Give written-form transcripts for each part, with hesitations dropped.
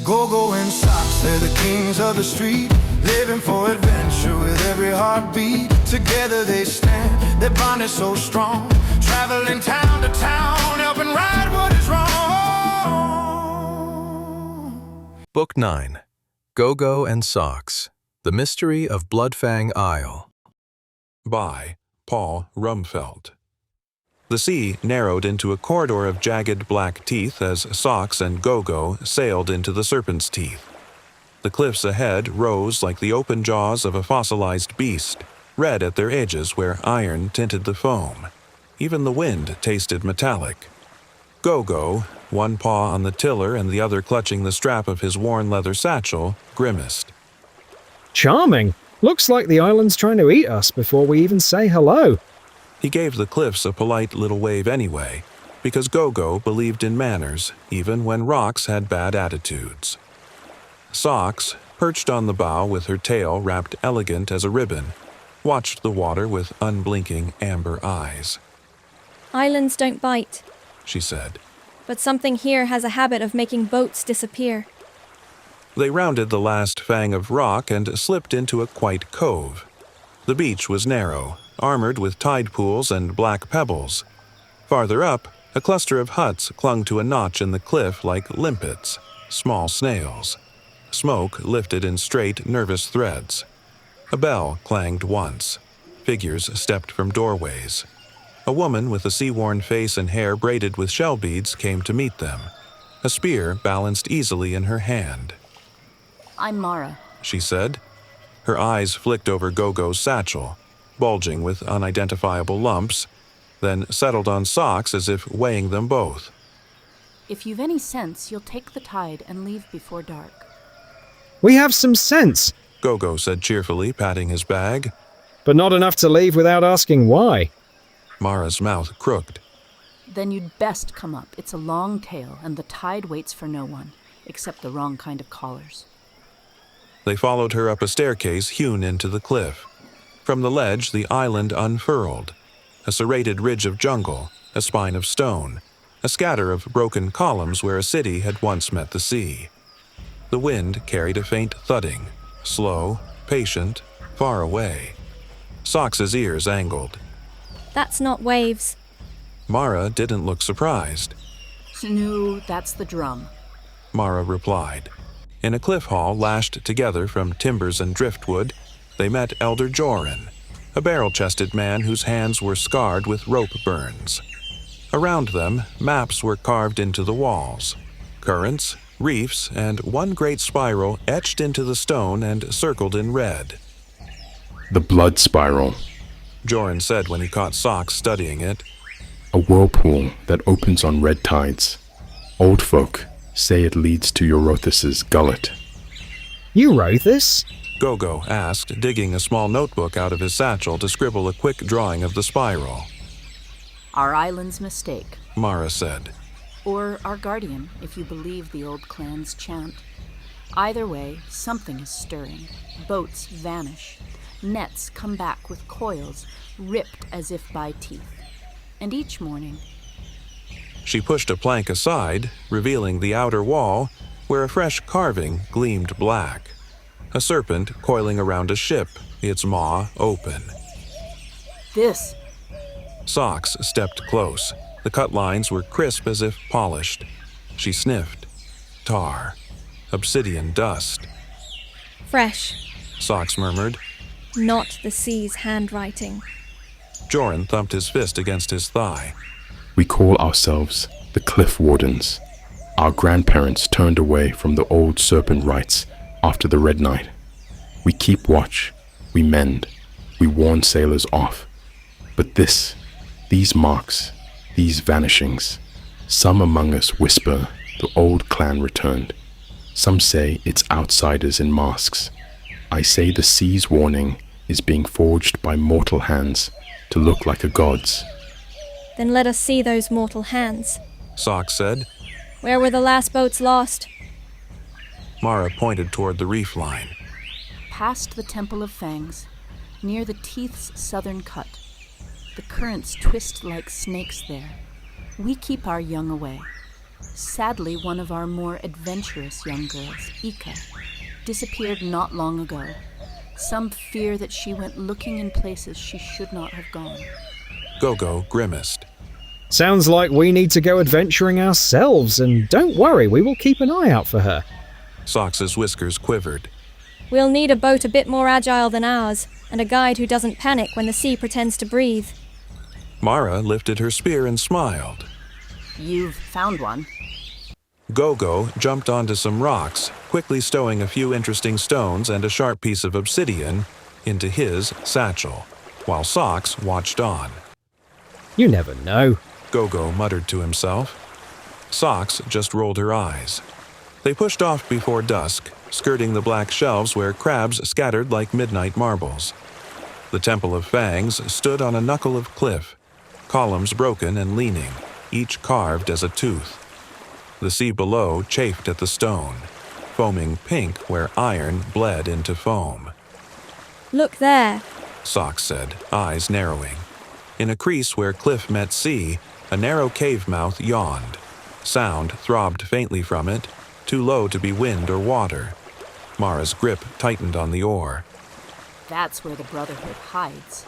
GoGo and Socks, they're the kings of the street, living for adventure with every heartbeat. Together they stand, their bond is so strong, traveling town to town, helping right what is wrong. Book 9. GoGo and Socks, The Mystery of Bloodfang Isle. By Paul Rumfeld. The sea narrowed into a corridor of jagged black teeth as Socks and GoGo sailed into the serpent's teeth. The cliffs ahead rose like the open jaws of a fossilized beast, red at their edges where iron tinted the foam. Even the wind tasted metallic. GoGo, one paw on the tiller and the other clutching the strap of his worn leather satchel, grimaced. Charming! Looks like the island's trying to eat us before we even say hello. He gave the cliffs a polite little wave anyway, because GoGo believed in manners even when rocks had bad attitudes. Socks, perched on the bow with her tail wrapped elegant as a ribbon, watched the water with unblinking amber eyes. Islands don't bite, she said. but something here has a habit of making boats disappear. They rounded the last fang of rock and slipped into a quiet cove. The beach was narrow, armored with tide pools and black pebbles. Farther up, a cluster of huts clung to a notch in the cliff like limpets, small snails. Smoke lifted in straight, nervous threads. A bell clanged once. Figures stepped from doorways. A woman with a sea-worn face and hair braided with shell beads came to meet them. A spear balanced easily in her hand. "I'm Mara," she said. Her eyes flicked over GoGo's satchel, bulging with unidentifiable lumps, then settled on Socks as if weighing them both. "If you've any sense, you'll take the tide and leave before dark." We have some sense, GoGo said cheerfully, patting his bag. but not enough to leave without asking why. Mara's mouth crooked. "Then you'd best come up. It's a long tail, and the tide waits for no one, except the wrong kind of callers." They followed her up a staircase hewn into the cliff. From the ledge, the island unfurled. A serrated ridge of jungle, a spine of stone, a scatter of broken columns where a city had once met the sea. The wind carried a faint thudding, slow, patient, far away. Socks's ears angled. That's not waves. Mara didn't look surprised. "No, that's the drum." Mara replied. In a cliff hall lashed together from timbers and driftwood, they met Elder Joran, a barrel-chested man whose hands were scarred with rope burns. Around them, maps were carved into the walls. Currents, reefs, and one great spiral etched into the stone and circled in red. The blood spiral. Joran said when he caught Socks studying it. A whirlpool that opens on red tides. Old folk say it leads to Eurothus's gullet. You wrote this? GoGo asked, digging a small notebook out of his satchel to scribble a quick drawing of the spiral. "Our island's mistake. Mara said. Or our guardian, if you believe the old clan's chant. Either way, something is stirring. Boats vanish. Nets come back with coils, ripped as if by teeth. And each morning..." She pushed a plank aside, revealing the outer wall, where a fresh carving gleamed black. A serpent coiling around a ship, its maw open. "This..." Socks stepped close. The cut lines were crisp as if polished. She sniffed. Tar. Obsidian dust. Fresh, Socks murmured. not the sea's handwriting. Joran thumped his fist against his thigh. We call ourselves the Cliff Wardens. Our grandparents turned away from the old serpent rites after the Red Night. We keep watch, we mend, we warn sailors off. But these marks, these vanishings, some among us whisper the old clan returned. Some say it's outsiders in masks. I say the sea's warning is being forged by mortal hands to look like a god's. Then let us see those mortal hands. Socks said. Where were the last boats lost? Mara pointed toward the reef line. "Past the Temple of Fangs, near the teeth's southern cut. The currents twist like snakes there. We keep our young away. Sadly, one of our more adventurous young girls, Ika, disappeared not long ago. Some fear that she went looking in places she should not have gone. GoGo grimaced. Sounds like we need to go adventuring ourselves, and don't worry, we will keep an eye out for her. Socks's whiskers quivered. We'll need a boat a bit more agile than ours, and a guide who doesn't panic when the sea pretends to breathe. Mara lifted her spear and smiled. You've found one. GoGo jumped onto some rocks, quickly stowing a few interesting stones and a sharp piece of obsidian into his satchel, while Socks watched on. You never know. GoGo muttered to himself. Socks just rolled her eyes. They pushed off before dusk, skirting the black shelves where crabs scattered like midnight marbles. The Temple of Fangs stood on a knuckle of cliff, columns broken and leaning, each carved as a tooth. The sea below chafed at the stone, foaming pink where iron bled into foam. Look there. Socks said, eyes narrowing. In a crease where cliff met sea, a narrow cave mouth yawned. Sound throbbed faintly from it, too low to be wind or water. Mara's grip tightened on the oar. That's where the Brotherhood hides.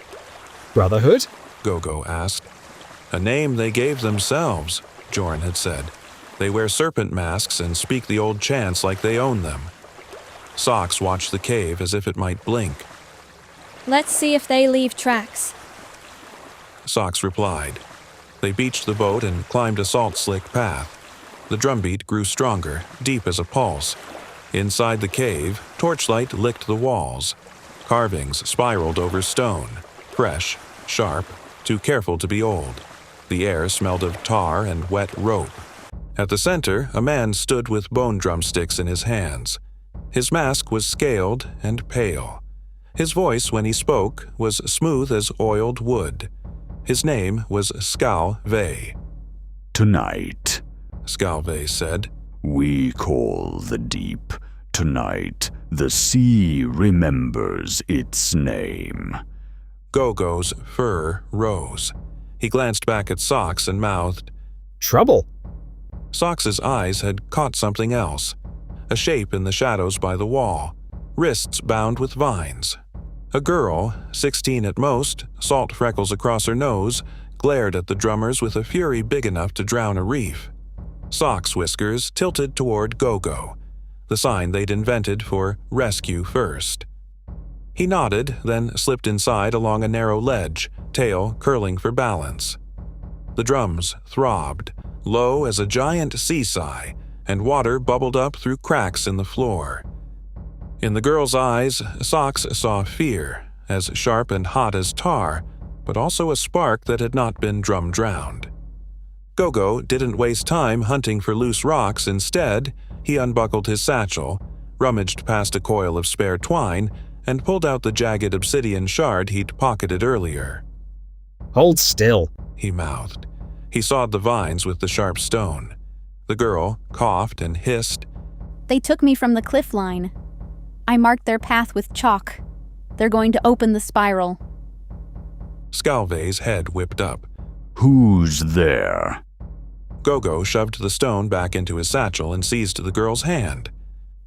Brotherhood? GoGo asked. A name they gave themselves, Jorn had said. They wear serpent masks and speak the old chants like they own them. Socks watched the cave as if it might blink. Let's see if they leave tracks. Socks replied. They beached the boat and climbed a salt-slick path. The drumbeat grew stronger, deep as a pulse. Inside the cave, torchlight licked the walls. Carvings spiraled over stone, fresh, sharp, too careful to be old. The air smelled of tar and wet rope. At the center, a man stood with bone drumsticks in his hands. His mask was scaled and pale. His voice, when he spoke, was smooth as oiled wood. His name was Skalve. Tonight, Skalve said, we call the deep. Tonight, the sea remembers its name. GoGo's fur rose. He glanced back at Socks and mouthed, Trouble. Socks's eyes had caught something else. A shape in the shadows by the wall, wrists bound with vines. A girl, 16 at most, salt freckles across her nose, glared at the drummers with a fury big enough to drown a reef. Socks' whiskers tilted toward GoGo, the sign they'd invented for rescue first. He nodded, then slipped inside along a narrow ledge, tail curling for balance. The drums throbbed, low as a giant sea sigh, and water bubbled up through cracks in the floor. In the girl's eyes, Socks saw fear, as sharp and hot as tar, but also a spark that had not been drum-drowned. GoGo didn't waste time hunting for loose rocks. Instead, he unbuckled his satchel, rummaged past a coil of spare twine, and pulled out the jagged obsidian shard he'd pocketed earlier. Hold still. He mouthed. He sawed the vines with the sharp stone. The girl coughed and hissed. They took me from the cliff line. I marked their path with chalk. They're going to open the spiral. Skalve's head whipped up. Who's there? GoGo shoved the stone back into his satchel and seized the girl's hand.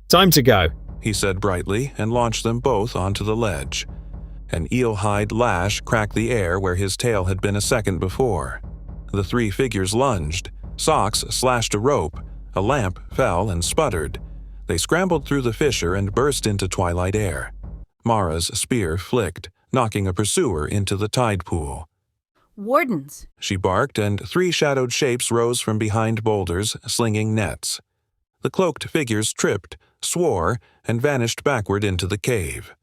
Time to go. He said brightly and launched them both onto the ledge. An eel-hide lash cracked the air where his tail had been a second before. The three figures lunged. Socks slashed a rope. A lamp fell and sputtered. They scrambled through the fissure and burst into twilight air. Mara's spear flicked, knocking a pursuer into the tide pool. Wardens! She barked, and three shadowed shapes rose from behind boulders, slinging nets. The cloaked figures tripped, swore, and vanished backward into the cave.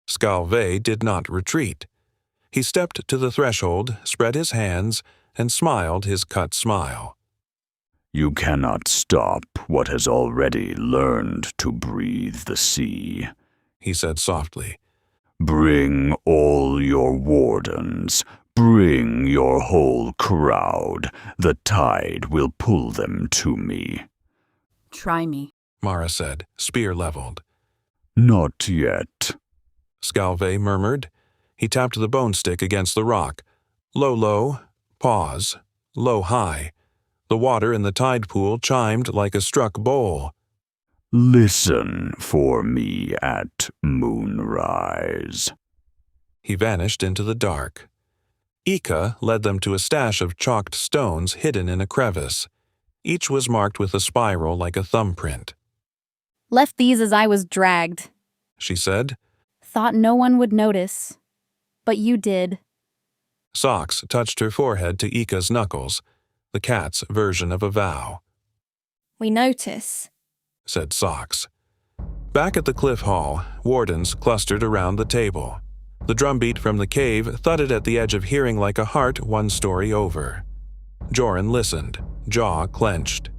Skalve did not retreat. He stepped to the threshold, spread his hands, and smiled his cut smile. You cannot stop what has already learned to breathe the sea, he said softly. Bring all your wardens. Bring your whole crowd. The tide will pull them to me. Try me, Mara said, spear leveled. Not yet, Skalve murmured. He tapped the bone stick against the rock. Low, low, pause, low, high. The water in the tide pool chimed like a struck bowl. Listen for me at moonrise. He vanished into the dark. Ika led them to a stash of chalked stones hidden in a crevice. Each was marked with a spiral like a thumbprint. Left these as I was dragged. She said. Thought no one would notice. But you did. Socks touched her forehead to Ika's knuckles, the cat's version of a vow. We notice, said Socks. Back at the cliff hall, wardens clustered around the table. The drumbeat from the cave thudded at the edge of hearing like a heart 1 story over. Joran listened, jaw clenched.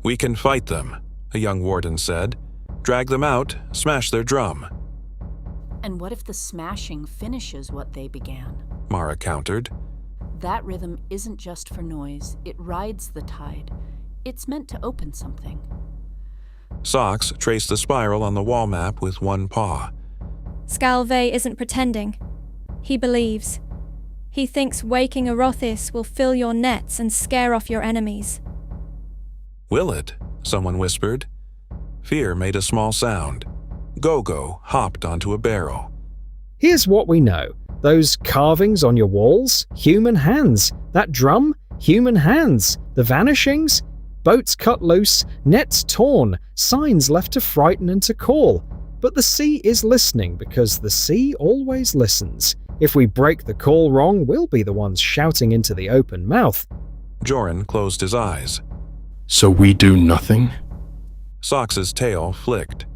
We can fight them, a young warden said. Drag them out, smash their drum. And what if the smashing finishes what they began? Mara countered. That rhythm isn't just for noise, it rides the tide. It's meant to open something. Socks traced the spiral on the wall map with 1 paw. Scalve isn't pretending. He believes. He thinks waking Arothis will fill your nets and scare off your enemies. Will it? Someone whispered. Fear made a small sound. GoGo hopped onto a barrel. Here's what we know. Those carvings on your walls, human hands. That drum, human hands. The vanishings, boats cut loose, nets torn, signs left to frighten and to call. But the sea is listening because the sea always listens. If we break the call wrong, we'll be the ones shouting into the open mouth. Joran closed his eyes. So we do nothing? Socks's tail flicked.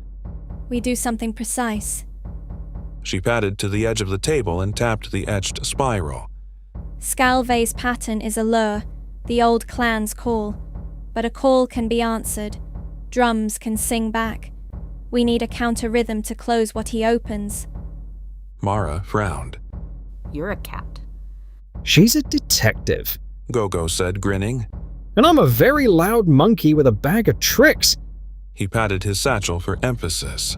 We do something precise. She padded to the edge of the table and tapped the etched spiral. Scalve's pattern is a lure, the old clan's call. But a call can be answered. Drums can sing back. We need a counter-rhythm to close what he opens. Mara frowned. You're a cat. She's a detective. GoGo said, grinning. And I'm a very loud monkey with a bag of tricks. He patted his satchel for emphasis.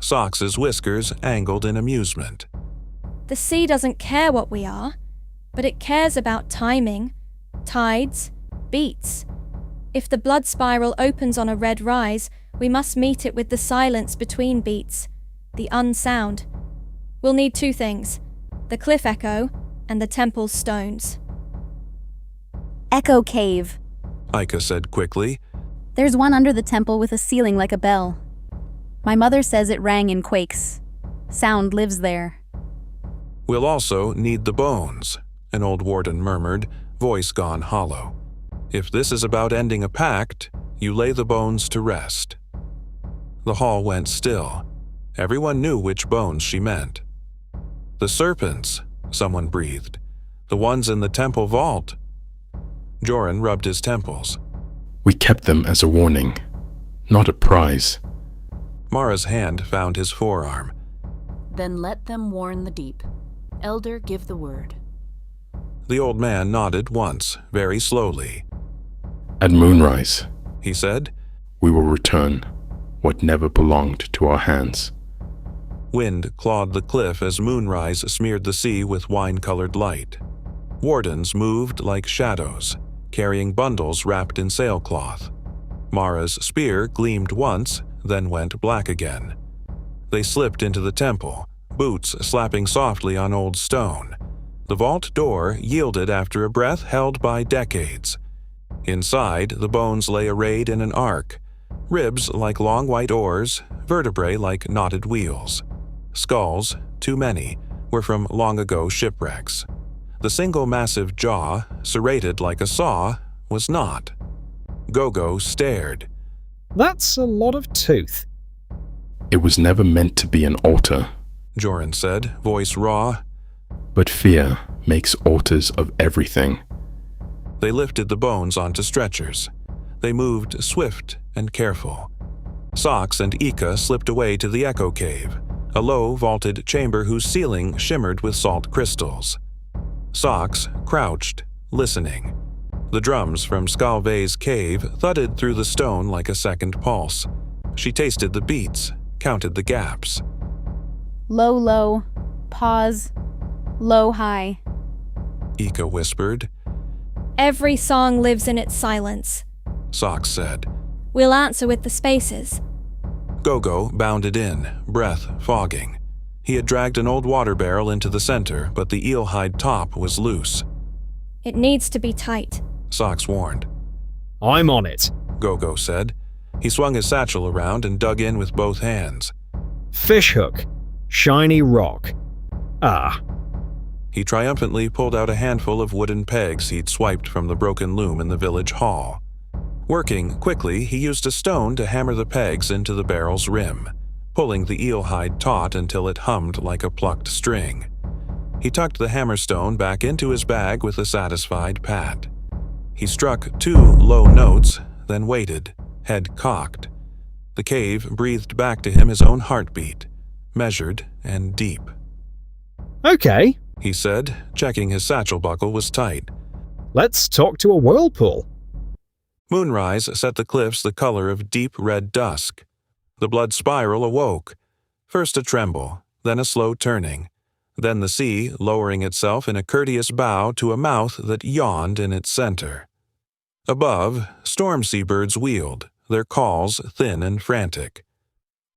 Socks's whiskers angled in amusement. The sea doesn't care what we are, but it cares about timing, tides, beats. If the blood spiral opens on a red rise, we must meet it with the silence between beats, the unsound. We'll need 2 things, the cliff echo and the temple's stones. Echo cave. Ika said quickly. There's one under the temple with a ceiling like a bell. My mother says it rang in quakes. Sound lives there. We'll also need the bones, an old warden murmured, voice gone hollow. If this is about ending a pact, you lay the bones to rest. The hall went still. Everyone knew which bones she meant. The serpents, someone breathed. The ones in the temple vault. Joran rubbed his temples. We kept them as a warning, not a prize. Mara's hand found his forearm. Then let them warn the deep. Elder, give the word. The old man nodded once, very slowly. At moonrise, He said. we will return what never belonged to our hands. Wind clawed the cliff as moonrise smeared the sea with wine-colored light. Wardens moved like shadows, carrying bundles wrapped in sailcloth. Mara's spear gleamed once, then went black again. They slipped into the temple, boots slapping softly on old stone. The vault door yielded after a breath held by decades. Inside, the bones lay arrayed in an arc, ribs like long white oars, vertebrae like knotted wheels. Skulls, too many, were from long-ago shipwrecks. The single massive jaw, serrated like a saw, was not. GoGo stared. That's a lot of tooth. It was never meant to be an altar, Joran said, voice raw. but fear makes altars of everything. They lifted the bones onto stretchers. They moved swift and careful. Socks and Ika slipped away to the Echo Cave, a low, vaulted chamber whose ceiling shimmered with salt crystals. Socks crouched, listening. The drums from Scalve's cave thudded through the stone like a second pulse. She tasted the beats, counted the gaps. Low, low. Pause. Low, high. Ika whispered. Every song lives in its silence. Socks said. We'll answer with the spaces. GoGo bounded in, breath fogging. He had dragged an old water barrel into the center, but the eel-hide top was loose. It needs to be tight. Socks warned. I'm on it. GoGo said. He swung his satchel around and dug in with both hands. Fishhook. Shiny rock. Ah. He triumphantly pulled out a handful of wooden pegs he'd swiped from the broken loom in the village hall. Working quickly, he used a stone to hammer the pegs into the barrel's rim, pulling the eel-hide taut until it hummed like a plucked string. He tucked the hammerstone back into his bag with a satisfied pat. He struck 2 low notes, then waited, head cocked. The cave breathed back to him his own heartbeat, measured and deep. Okay, He said, checking his satchel buckle was tight. let's talk to a whirlpool. Moonrise set the cliffs the color of deep red dusk. The blood spiral awoke, first a tremble, then a slow turning, then the sea lowering itself in a courteous bow to a mouth that yawned in its center. Above, storm seabirds wheeled, their calls thin and frantic.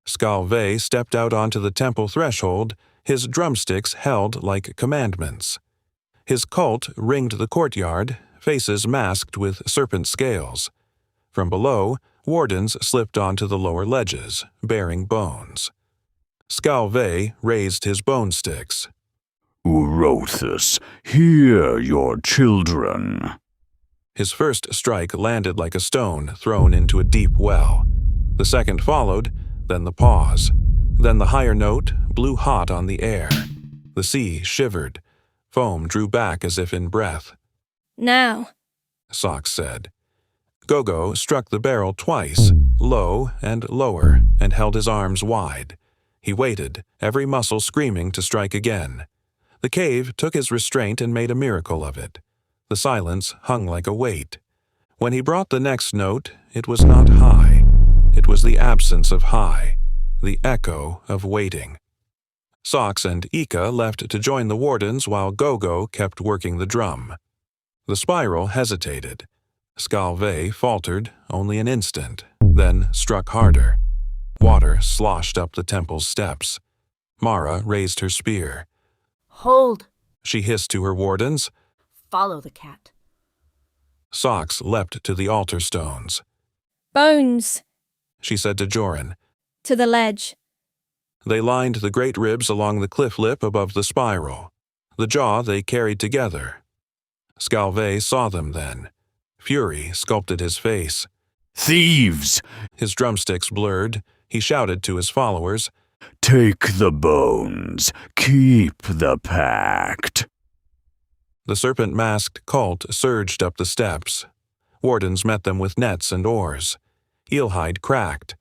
Skalve stepped out onto the temple threshold, his drumsticks held like commandments. His cult ringed the courtyard, faces masked with serpent scales. From below, wardens slipped onto the lower ledges, bearing bones. Skalve raised his bone sticks. Urothus, hear your children. His first strike landed like a stone thrown into a deep well. The second followed, then the pause. Then the higher note blew hot on the air. The sea shivered. Foam drew back as if in breath. Now. Socks said. GoGo struck the barrel twice, low and lower, and held his arms wide. He waited, every muscle screaming to strike again. The cave took his restraint and made a miracle of it. The silence hung like a weight. When he brought the next note, it was not high. It was the absence of high, the echo of waiting. Socks and Ika left to join the wardens while GoGo kept working the drum. The spiral hesitated. Skalve faltered only an instant, then struck harder. Water sloshed up the temple's steps. Mara raised her spear. Hold. She hissed to her wardens. Follow the cat. Socks leapt to the altar stones. Bones. She said to Joran. To the ledge. They lined the great ribs along the cliff lip above the spiral. The jaw they carried together. Skalve saw them then. Fury sculpted his face. Thieves! His drumsticks blurred. He shouted to his followers. Take the bones. Keep the pact. The serpent-masked cult surged up the steps. Wardens met them with nets and oars. Eelhide cracked.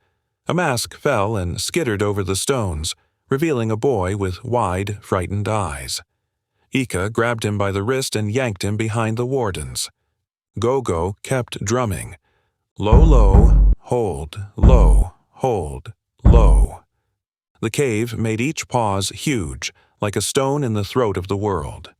A mask fell and skittered over the stones, revealing a boy with wide, frightened eyes. Ika grabbed him by the wrist and yanked him behind the wardens. GoGo kept drumming. Low, low, hold, low, hold, low. The cave made each pause huge, like a stone in the throat of the world.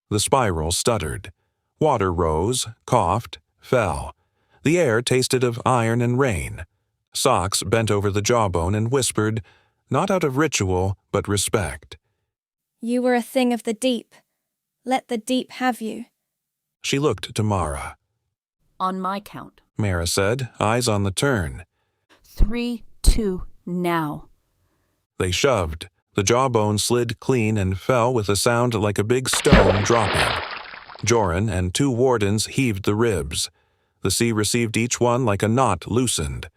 The spiral stuttered. Water rose, coughed, fell. The air tasted of iron and rain. Socks bent over the jawbone and whispered, not out of ritual, but respect. You were a thing of the deep. Let the deep have you. She looked to Mara. On my count. Mara said, eyes on the turn. 3, 2, now. They shoved. The jawbone slid clean and fell with a sound like a big stone dropping. Joran and 2 wardens heaved the ribs. The sea received each one like a knot loosened.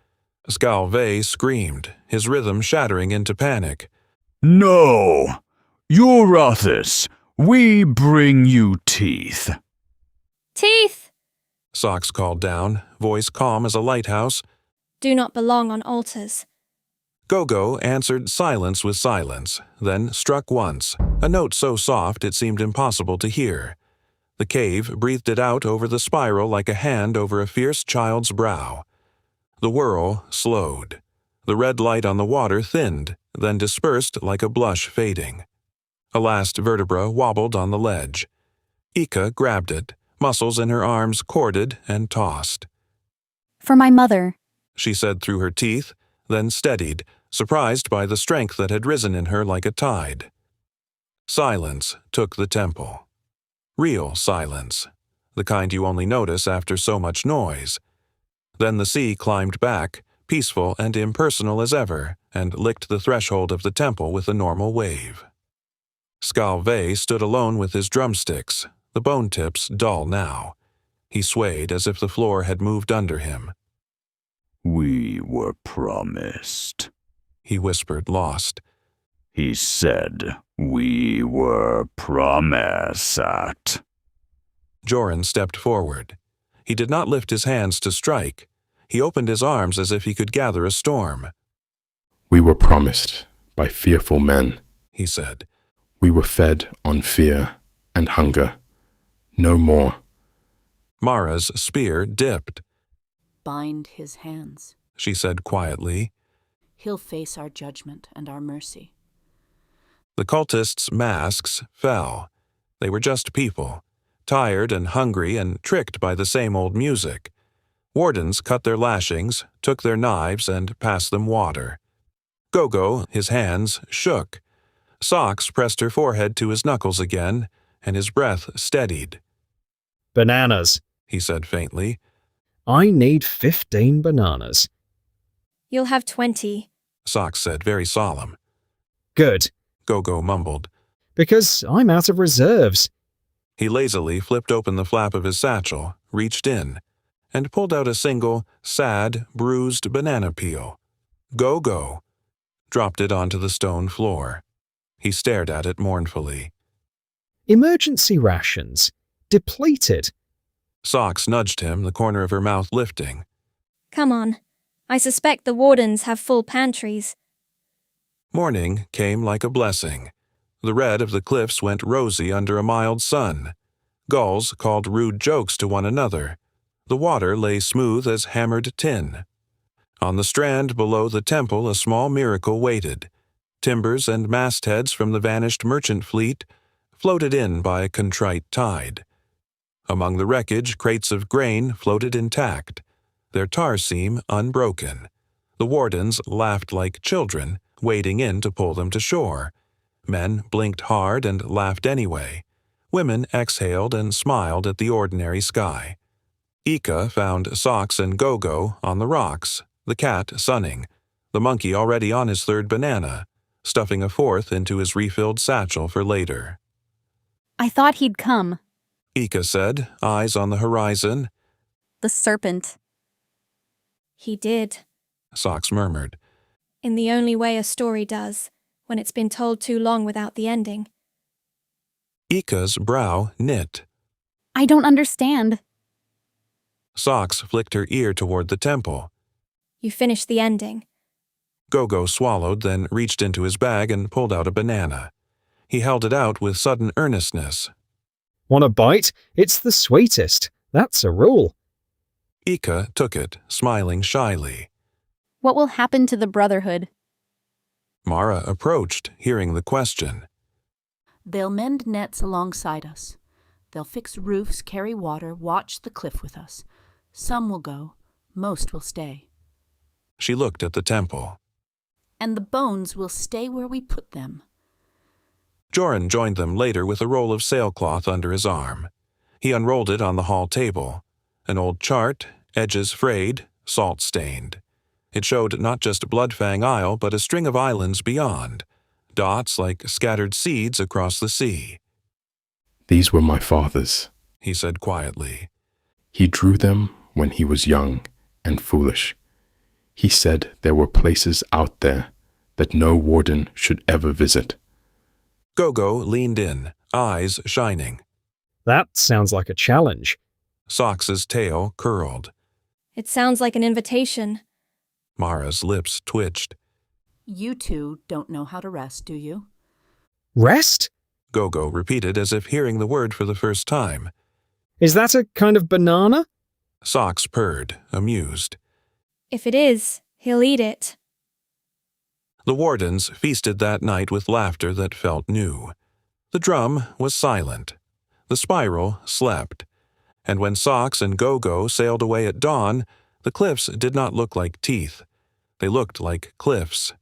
Skalve screamed, his rhythm shattering into panic. No! Urothus, we bring you teeth. Teeth! Socks called down, voice calm as a lighthouse. Do not belong on altars. GoGo answered silence with silence, then struck once, a note so soft it seemed impossible to hear. The cave breathed it out over the spiral like a hand over a fierce child's brow. The whirl slowed. The red light on the water thinned, then dispersed like a blush fading. A last vertebra wobbled on the ledge. Ika grabbed it. Muscles in her arms corded and tossed. For my mother. She said through her teeth, then steadied, surprised by the strength that had risen in her like a tide. Silence took the temple. Real silence, the kind you only notice after so much noise. Then the sea climbed back, peaceful and impersonal as ever, and licked the threshold of the temple with a normal wave. Skalve stood alone with his drumsticks, the bone tips dull now. He swayed as if the floor had moved under him. We were promised, He whispered, lost. He said we were promised. Joran stepped forward. He did not lift his hands to strike. He opened his arms as if he could gather a storm. We were promised by fearful men. He said. We were fed on fear and hunger. No more. Mara's spear dipped. Bind his hands. She said quietly. He'll face our judgment and our mercy. The cultists' masks fell. They were just people, tired and hungry and tricked by the same old music. Wardens cut their lashings, took their knives, and passed them water. GoGo, his hands, shook. Socks pressed her forehead to his knuckles again, and his breath steadied. Bananas. He said faintly. I need 15 bananas. You'll have 20. Socks said, very solemn. Good, GoGo mumbled. because I'm out of reserves. He lazily flipped open the flap of his satchel, reached in, and pulled out a single, sad, bruised banana peel. GoGo! Dropped it onto the stone floor. He stared at it mournfully. Emergency rations. Depleted. Socks nudged him, the corner of her mouth lifting. Come on. I suspect the wardens have full pantries. Morning came like a blessing. The red of the cliffs went rosy under a mild sun. Gulls called rude jokes to one another. The water lay smooth as hammered tin. On the strand below the temple a small miracle waited. Timbers and mastheads from the vanished merchant fleet floated in by a contrite tide. Among the wreckage, crates of grain floated intact, their tar seam unbroken. The wardens laughed like children, wading in to pull them to shore. Men blinked hard and laughed anyway. Women exhaled and smiled at the ordinary sky. Ika found Socks and GoGo on the rocks, the cat sunning, the monkey already on his third banana, stuffing a fourth into his refilled satchel for later. I thought he'd come. Ika said, eyes on the horizon. The serpent. He did. Socks murmured. In the only way a story does, when it's been told too long without the ending. Ika's brow knit. I don't understand. Socks flicked her ear toward the temple. You finished the ending. GoGo swallowed, then reached into his bag and pulled out a banana. He held it out with sudden earnestness. Want a bite? It's the sweetest. That's a rule. Ika took it, smiling shyly. What will happen to the Brotherhood? Mara approached, hearing the question. They'll mend nets alongside us. They'll fix roofs, carry water, watch the cliff with us. Some will go. Most will stay. She looked at the temple. And the bones will stay where we put them. Joran joined them later with a roll of sailcloth under his arm. He unrolled it on the hall table. An old chart, edges frayed, salt-stained. It showed not just Bloodfang Isle, but a string of islands beyond, dots like scattered seeds across the sea. These were my father's, He said quietly. He drew them when he was young and foolish. He said there were places out there that no warden should ever visit. GoGo leaned in, eyes shining. That sounds like a challenge. Socks's tail curled. It sounds like an invitation. Mara's lips twitched. You two don't know how to rest, do you? Rest? GoGo repeated as if hearing the word for the first time. Is that a kind of banana? Socks purred, amused. If it is, he'll eat it. The wardens feasted that night with laughter that felt new. The drum was silent. The spiral slept. And when Socks and GoGo sailed away at dawn, the cliffs did not look like teeth. They looked like cliffs.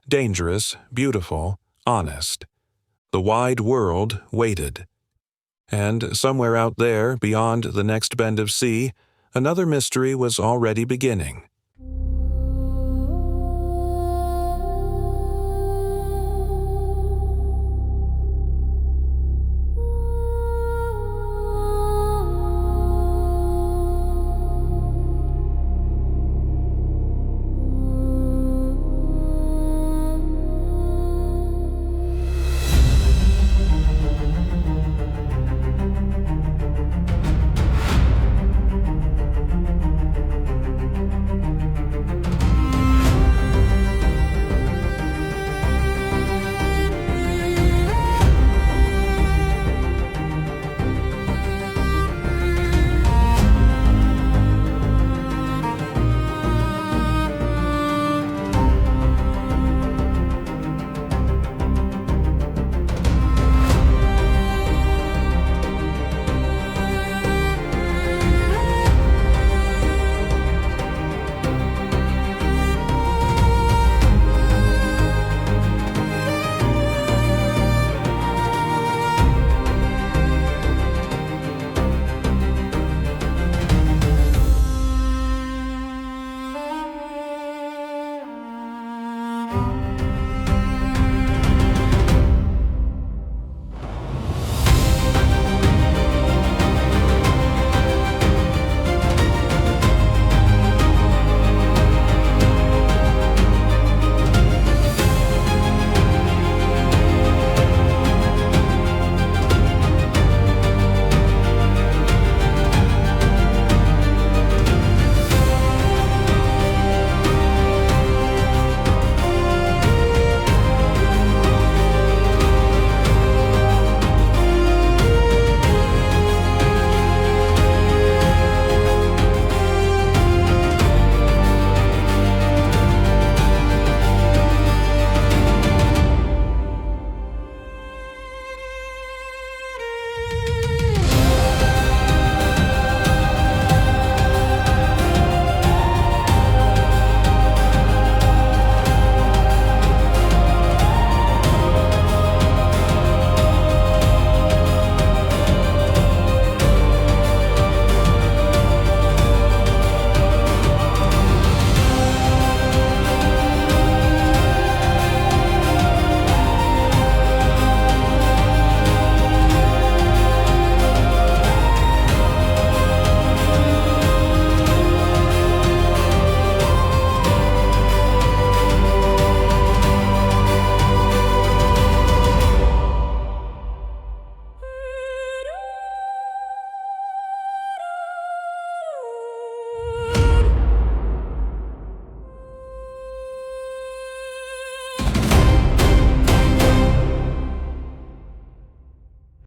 Dangerous, beautiful, honest. The wide world waited. And somewhere out there, beyond the next bend of sea, another mystery was already beginning.